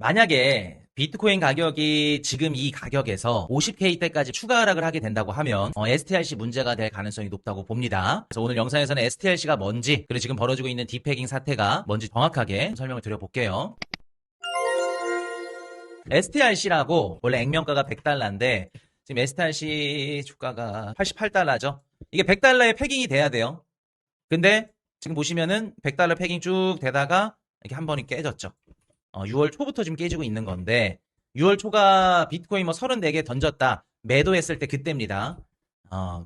만약에 비트코인 가격이 지금 이 가격에서 50K대까지 추가 하락을 하게 된다고 하면 STRC 문제가 될 가능성이 높다고 봅니다. 그래서 오늘 영상에서는 STRC가 뭔지, 그리고 지금 벌어지고 있는 디패깅 사태가 뭔지 정확하게 설명을 드려볼게요. STRC라고 원래 액면가가 100달러인데 지금 STRC 주가가 88달러죠. 이게 100달러에 패깅이 돼야 돼요. 근데 지금 보시면은 100달러 패깅 쭉 되다가 이렇게 한 번이 깨졌죠. 6월 초부터 지금 깨지고 있는 건데 6월 초가 비트코인 뭐 34개 던졌다 매도했을 때 그때입니다.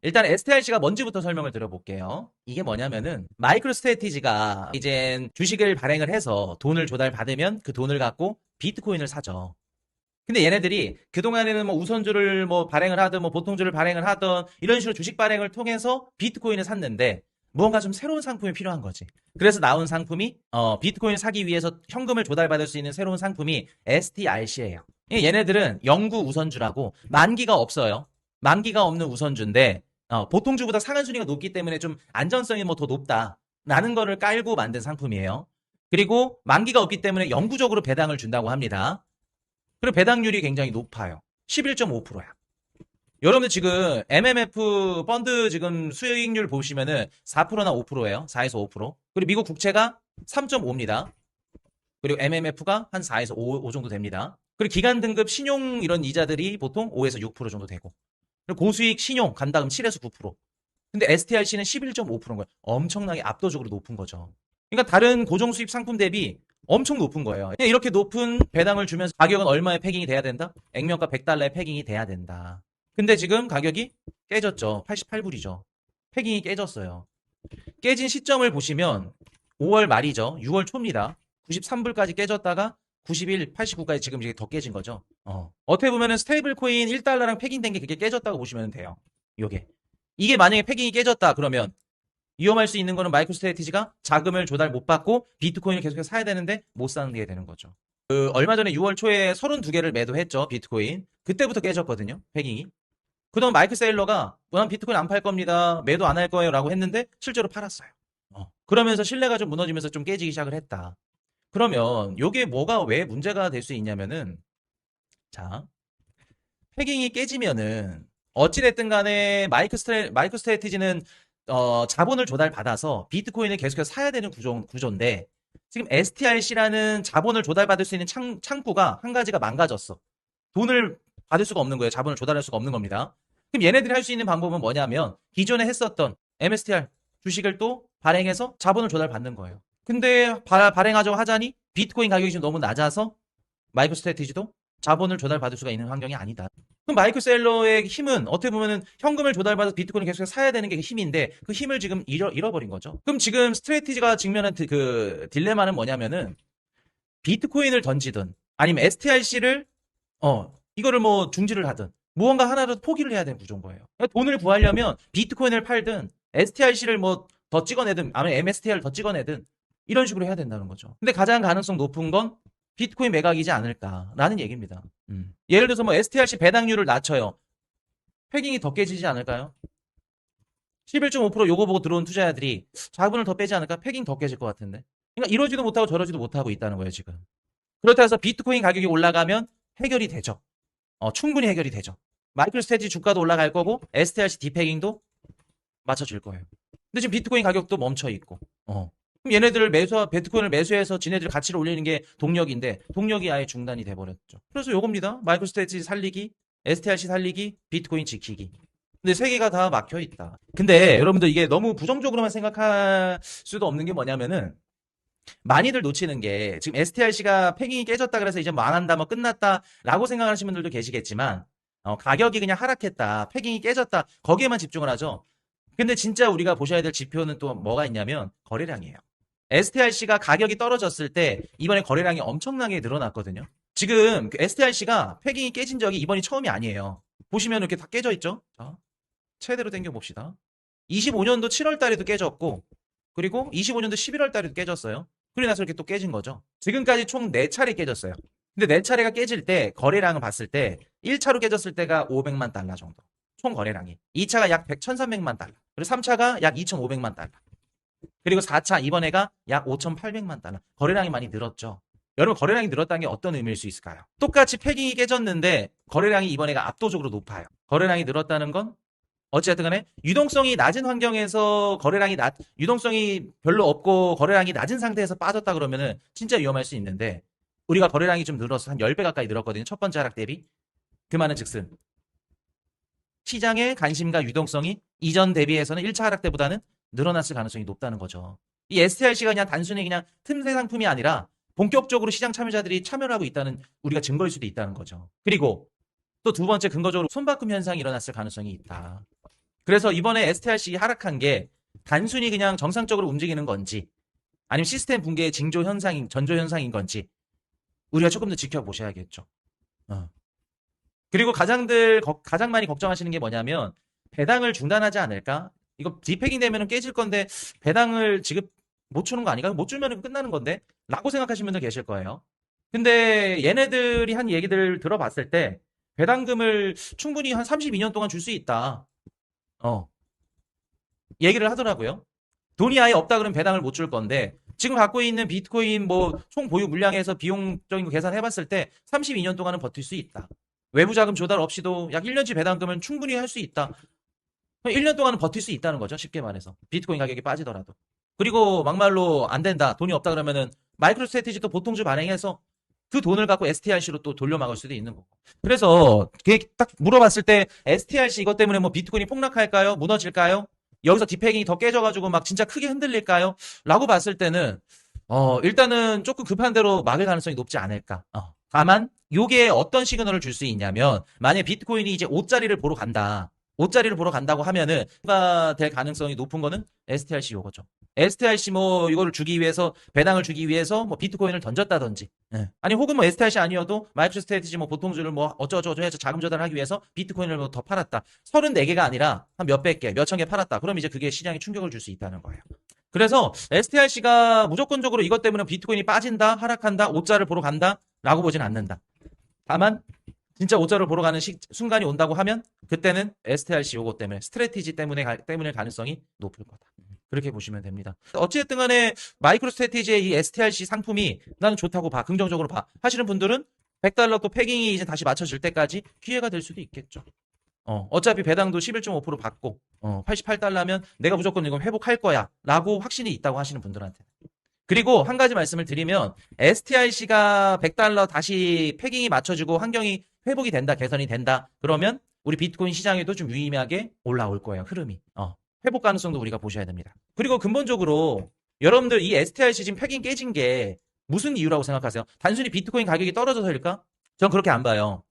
일단 STRC가 뭔지부터 설명을 드려볼게요. 이게 뭐냐면은 마이크로 스트래티지가 이제 주식을 발행을 해서 돈을 조달받으면 그 돈을 갖고 비트코인을 사죠. 근데 얘네들이 그동안에는 뭐 우선주를 뭐 발행을 하든 뭐 보통주를 발행을 하든 이런 식으로 주식 발행을 통해서 비트코인을 샀는데 무언가 좀 새로운 상품이 필요한 거지. 그래서 나온 상품이 비트코인을 사기 위해서 현금을 조달받을 수 있는 새로운 상품이 STRC예요. 얘네들은 영구 우선주라고 만기가 없어요. 만기가 없는 우선주인데 보통주보다 상한순위가 높기 때문에 좀 안전성이 뭐 더 높다라는 거를 깔고 만든 상품이에요. 그리고 만기가 없기 때문에 영구적으로 배당을 준다고 합니다. 그리고 배당률이 굉장히 높아요. 11.5%야. 여러분들 지금 MMF 펀드 지금 수익률 보시면은 4%나 5%예요. 4에서 5%. 그리고 미국 국채가 3.5입니다. 그리고 MMF가 한 4에서 5 정도 됩니다. 그리고 기간 등급 신용 이런 이자들이 보통 5에서 6% 정도 되고. 그리고 고수익 신용 간다 그러면 7에서 9%. 근데 STRC는 11.5%인 거예요. 엄청나게 압도적으로 높은 거죠. 그러니까 다른 고정 수입 상품 대비 엄청 높은 거예요. 이렇게 높은 배당을 주면서 가격은 얼마에 패깅이 돼야 된다? 액면가 100달러에 패깅이 돼야 된다. 근데 지금 가격이 깨졌죠. 88불이죠. 패깅이 깨졌어요. 깨진 시점을 보시면 5월 말이죠. 6월 초입니다. 93불까지 깨졌다가 91, 89까지 지금 이게 더 깨진 거죠. 어떻게 보면은 스테이블 코인 1달러랑 패깅된 게 그게 깨졌다고 보시면 돼요. 요게. 이게 만약에 패깅이 깨졌다 그러면 위험할 수 있는 거는 마이크로 스트래티지가 자금을 조달 못 받고 비트코인을 계속해서 사야 되는데 못 사는 게 되는 거죠. 얼마 전에 6월 초에 32개를 매도했죠. 비트코인. 그때부터 깨졌거든요. 패깅이. 그동안 마이크 세일러가 난 비트코인 안 팔 겁니다. 매도 안 할 거예요. 라고 했는데 실제로 팔았어요. 그러면서 신뢰가 좀 무너지면서 좀 깨지기 시작을 했다. 그러면 요게 뭐가 왜 문제가 될 수 있냐면은 자, 패깅이 깨지면은 어찌됐든 간에 마이크 스트래티지는 자본을 조달받아서 비트코인을 계속해서 사야 되는 구조인데 지금 STRC라는 자본을 조달받을 수 있는 창구가 한 가지가 망가졌어. 돈을 받을 수가 없는 거예요. 자본을 조달할 수가 없는 겁니다. 그럼 얘네들이 할 수 있는 방법은 뭐냐면 기존에 했었던 MSTR 주식을 또 발행해서 자본을 조달받는 거예요. 근데 발행하자고 하자니 비트코인 가격이 지금 너무 낮아서 마이크로 스트래티지도 자본을 조달받을 수가 있는 환경이 아니다. 그럼 마이크 셀러의 힘은 어떻게 보면은 현금을 조달받아서 비트코인을 계속 사야 되는 게 힘인데 그 힘을 지금 잃어버린 거죠. 그럼 지금 스트래티지가 직면한 그 딜레마는 뭐냐면은 비트코인을 던지든 아니면 STRC를 이거를 뭐 중지를 하든 무언가 하나라도 포기를 해야 되는 구조인 거예요. 그러니까 돈을 구하려면 비트코인을 팔든 STRC를 뭐 더 찍어내든 아니면 MSTR을 더 찍어내든 이런 식으로 해야 된다는 거죠. 근데 가장 가능성 높은 건 비트코인 매각이지 않을까라는 얘기입니다. 예를 들어서 뭐 STRC 배당률을 낮춰요. 패깅이 더 깨지지 않을까요? 11.5% 요거 보고 들어온 투자자들이 자금을 더 빼지 않을까? 패깅 더 깨질 것 같은데. 그러니까 이러지도 못하고 저러지도 못하고 있다는 거예요, 지금. 그렇다 해서 비트코인 가격이 올라가면 해결이 되죠. 충분히 해결이 되죠. 마이크로 스트래티지 주가도 올라갈 거고 STRC 디패깅도 맞춰질 거예요. 근데 지금 비트코인 가격도 멈춰 있고. 그럼 얘네들을 비트코인을 매수해서 지네들 가치를 올리는 게 동력인데 동력이 아예 중단이 돼버렸죠. 그래서 요겁니다. 마이크로 스트래티지 살리기, STRC 살리기, 비트코인 지키기. 근데 세 개가 다 막혀 있다. 근데 여러분들 이게 너무 부정적으로만 생각할 수도 없는 게 뭐냐면은 많이들 놓치는 게 지금 STRC가 패깅이 깨졌다 그래서 이제 망한다 뭐 끝났다라고 생각하시는 분들도 계시겠지만 가격이 그냥 하락했다 패깅이 깨졌다 거기에만 집중을 하죠. 근데 진짜 우리가 보셔야 될 지표는 또 뭐가 있냐면 거래량이에요. STRC가 가격이 떨어졌을 때 이번에 거래량이 엄청나게 늘어났거든요. 지금 그 STRC가 패깅이 깨진 적이 이번이 처음이 아니에요. 보시면 이렇게 다 깨져 있죠. 자, 최대로 당겨봅시다. 25년도 7월 달에도 깨졌고 그리고 25년도 11월 달에도 깨졌어요. 그러고 나서 이렇게 또 깨진 거죠. 지금까지 총 4차례 깨졌어요. 근데 4차례가 깨질 때 거래량을 봤을 때 1차로 깨졌을 때가 500만 달러 정도. 총 거래량이. 2차가 약 1,300만 달러. 그리고 3차가 약 2,500만 달러. 그리고 4차 이번에가 약 5,800만 달러. 거래량이 많이 늘었죠. 여러분 거래량이 늘었다는 게 어떤 의미일 수 있을까요? 똑같이 패깅이 깨졌는데 거래량이 이번에가 압도적으로 높아요. 거래량이 늘었다는 건 어쨌든 간에 유동성이 낮은 환경에서 유동성이 별로 없고 거래량이 낮은 상태에서 빠졌다 그러면은 진짜 위험할 수 있는데 우리가 거래량이 좀 늘어서 한 10배 가까이 늘었거든요. 첫 번째 하락 대비. 그 말은 즉슨 시장의 관심과 유동성이 이전 대비해서는 1차 하락 때보다는 늘어났을 가능성이 높다는 거죠. 이 STRC가 그냥 단순히 그냥 틈새 상품이 아니라 본격적으로 시장 참여자들이 참여를 하고 있다는 우리가 증거일 수도 있다는 거죠. 그리고 또 두 번째 근거적으로 손바꿈 현상이 일어났을 가능성이 있다. 그래서 이번에 STRC 하락한 게 단순히 그냥 정상적으로 움직이는 건지 아니면 시스템 붕괴의 전조 현상인 건지 우리가 조금 더 지켜보셔야겠죠. 그리고 가장 많이 걱정하시는 게 뭐냐면 배당을 중단하지 않을까? 이거 디패깅 되면 깨질 건데 배당을 지급 못 주는 거 아닌가? 못 주면 끝나는 건데? 라고 생각하시는 분들 계실 거예요. 근데 얘네들이 한 얘기들 들어봤을 때 배당금을 충분히 한 32년 동안 줄 수 있다. 얘기를 하더라고요. 돈이 아예 없다 그러면 배당을 못 줄 건데 지금 갖고 있는 비트코인 뭐 총 보유 물량에서 비용적인 거 계산해봤을 때 32년 동안은 버틸 수 있다. 외부 자금 조달 없이도 약 1년치 배당금은 충분히 할 수 있다. 1년 동안은 버틸 수 있다는 거죠. 쉽게 말해서. 비트코인 가격이 빠지더라도. 그리고 막말로 안 된다. 돈이 없다 그러면은 마이크로 스트래티지도 보통주 발행해서 그 돈을 갖고 STRC로 또 돌려막을 수도 있는 거고. 그래서 딱 물어봤을 때 STRC 이것 때문에 뭐 비트코인이 폭락할까요? 무너질까요? 여기서 디패깅이 더 깨져가지고 막 진짜 크게 흔들릴까요? 라고 봤을 때는 일단은 조금 급한 대로 막을 가능성이 높지 않을까. 다만 요게 어떤 시그널을 줄 수 있냐면 만약에 비트코인이 이제 5자리를 보러 간다. 5자리를 보러 간다고 하면은 가 될 가능성이 높은 거는 STRC 요거죠. STRC 뭐 이거를 주기 위해서 배당을 주기 위해서 뭐 비트코인을 던졌다든지 아니 혹은 뭐 STRC 아니어도 마이크로 스트래티지 뭐 보통주를 뭐 어쩌고저쩌고 해서 자금 조달하기 위해서 비트코인을 뭐 더 팔았다. 34개가 아니라 한 몇백 개, 몇천 개 팔았다. 그럼 이제 그게 시장에 충격을 줄 수 있다는 거예요. 그래서 STRC가 무조건적으로 이것 때문에 비트코인이 빠진다, 하락한다, 5자를 보러 간다 라고 보진 않는다. 다만 진짜 5자를 보러 가는 순간이 온다고 하면 그때는 STRC 요거 때문에 스트래티지 때문에 가능성이 높을 거다. 그렇게 보시면 됩니다. 어찌됐든 간에 마이크로 스트래티지의 이 STRC 상품이 나는 좋다고 봐. 긍정적으로 봐. 하시는 분들은 $100 또 패깅이 이제 다시 맞춰질 때까지 기회가 될 수도 있겠죠. 어차피 배당도 11.5% 받고 $88면 내가 무조건 이거 회복할 거야 라고 확신이 있다고 하시는 분들한테. 그리고 한 가지 말씀을 드리면 STRC가 $100 다시 패깅이 맞춰지고 환경이 회복이 된다, 개선이 된다. 그러면 우리 비트코인 시장에도 좀 유의미하게 올라올 거예요. 흐름이. 회복 가능성도 우리가 보셔야 됩니다. 그리고 근본적으로 여러분들 이 STRC 지금 패깅 깨진 게 무슨 이유라고 생각하세요? 단순히 비트코인 가격이 떨어져서일까? 전 그렇게 안 봐요.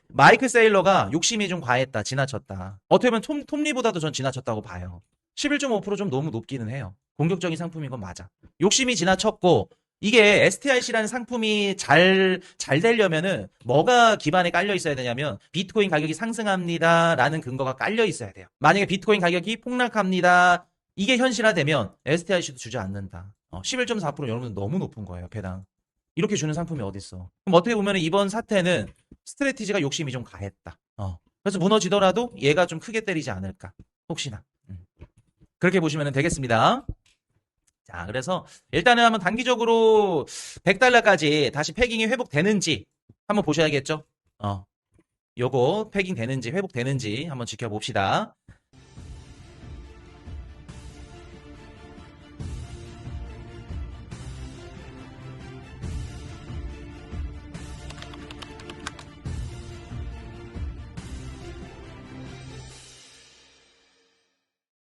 마이클 세일러가 욕심이 좀 과했다, 지나쳤다. 어떻게 보면 톱니보다도 전 지나쳤다고 봐요. 11.5% 좀 너무 높기는 해요. 공격적인 상품인 건 맞아. 욕심이 지나쳤고 이게 STRC라는 상품이 잘 되려면은 뭐가 기반에 깔려 있어야 되냐면 비트코인 가격이 상승합니다 라는 근거가 깔려 있어야 돼요. 만약에 비트코인 가격이 폭락합니다 이게 현실화되면 STRC도 주지 않는다. 11.4% 여러분 너무 높은 거예요. 배당. 이렇게 주는 상품이 어딨어. 그럼 어떻게 보면 이번 사태는 스트래티지가 욕심이 좀 가했다. 그래서 무너지더라도 얘가 좀 크게 때리지 않을까. 혹시나. 그렇게 보시면 되겠습니다. 자, 그래서 일단은 한번 단기적으로 $100까지 다시 패깅이 회복되는지 한번 보셔야겠죠. 요거 패깅 되는지 회복되는지 한번 지켜봅시다.